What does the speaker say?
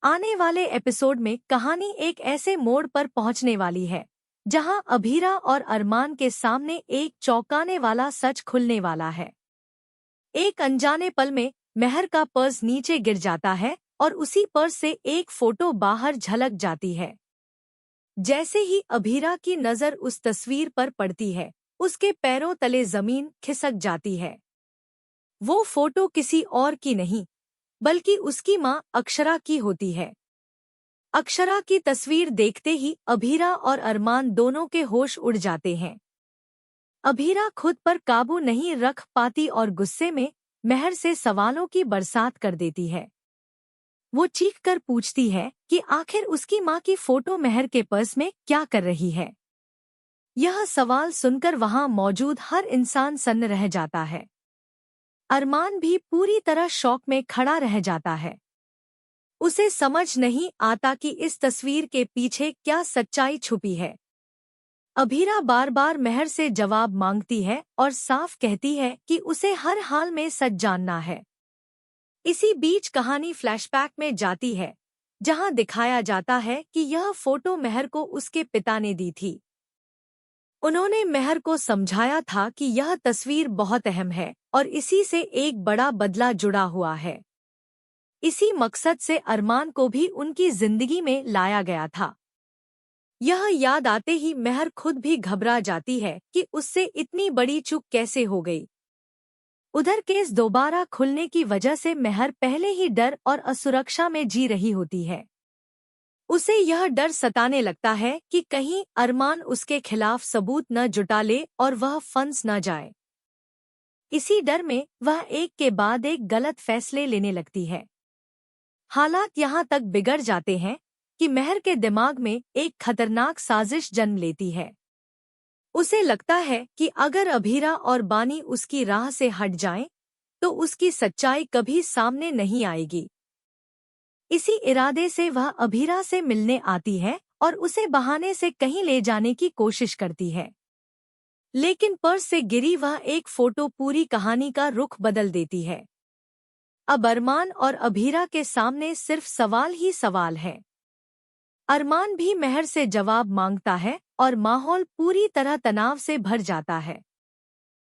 आने वाले एपिसोड में कहानी एक ऐसे मोड़ पर पहुंचने वाली है जहां अभीरा और अरमान के सामने एक चौंकाने वाला सच खुलने वाला है। एक अनजाने पल में मेहर का पर्स नीचे गिर जाता है और उसी पर्स से एक फोटो बाहर झलक जाती है। जैसे ही अभीरा की नजर उस तस्वीर पर पड़ती है, उसके पैरों तले जमीन खिसक जाती है। वो फोटो किसी और की नहीं, बल्कि उसकी मां अक्षरा की होती है। अक्षरा की तस्वीर देखते ही अभीरा और अरमान दोनों के होश उड़ जाते हैं। अभीरा खुद पर काबू नहीं रख पाती और गुस्से में मेहर से सवालों की बरसात कर देती है। वो चीख कर पूछती है कि आखिर उसकी मां की फोटो मेहर के पर्स में क्या कर रही है। यह सवाल सुनकर वहां मौजूद हर इंसान सन्न रह जाता है। अरमान भी पूरी तरह शॉक में खड़ा रह जाता है। उसे समझ नहीं आता कि इस तस्वीर के पीछे क्या सच्चाई छुपी है। अभीरा बार बार मेहर से जवाब मांगती है और साफ कहती है कि उसे हर हाल में सच जानना है। इसी बीच कहानी फ्लैशबैक में जाती है, जहां दिखाया जाता है कि यह फोटो मेहर को उसके पिता ने दी थी। उन्होंने मेहर को समझाया था कि यह तस्वीर बहुत अहम है और इसी से एक बड़ा बदला जुड़ा हुआ है। इसी मकसद से अरमान को भी उनकी जिंदगी में लाया गया था। यह याद आते ही मेहर खुद भी घबरा जाती है कि उससे इतनी बड़ी चूक कैसे हो गई। उधर केस दोबारा खुलने की वजह से मेहर पहले ही डर और असुरक्षा में जी रही होती है। उसे यह डर सताने लगता है कि कहीं अरमान उसके खिलाफ सबूत न जुटा ले और वह फंस न जाए। इसी डर में वह एक के बाद एक गलत फैसले लेने लगती है। हालात यहाँ तक बिगड़ जाते हैं कि मेहर के दिमाग में एक खतरनाक साजिश जन्म लेती है। उसे लगता है कि अगर अभीरा और बानी उसकी राह से हट जाएं, तो उसकी सच्चाई कभी सामने नहीं आएगी। इसी इरादे से वह अभीरा से मिलने आती है और उसे बहाने से कहीं ले जाने की कोशिश करती है। लेकिन पर्स से गिरी वह एक फोटो पूरी कहानी का रुख बदल देती है। अब अरमान और अभीरा के सामने सिर्फ सवाल ही सवाल है। अरमान भी मेहर से जवाब मांगता है और माहौल पूरी तरह तनाव से भर जाता है।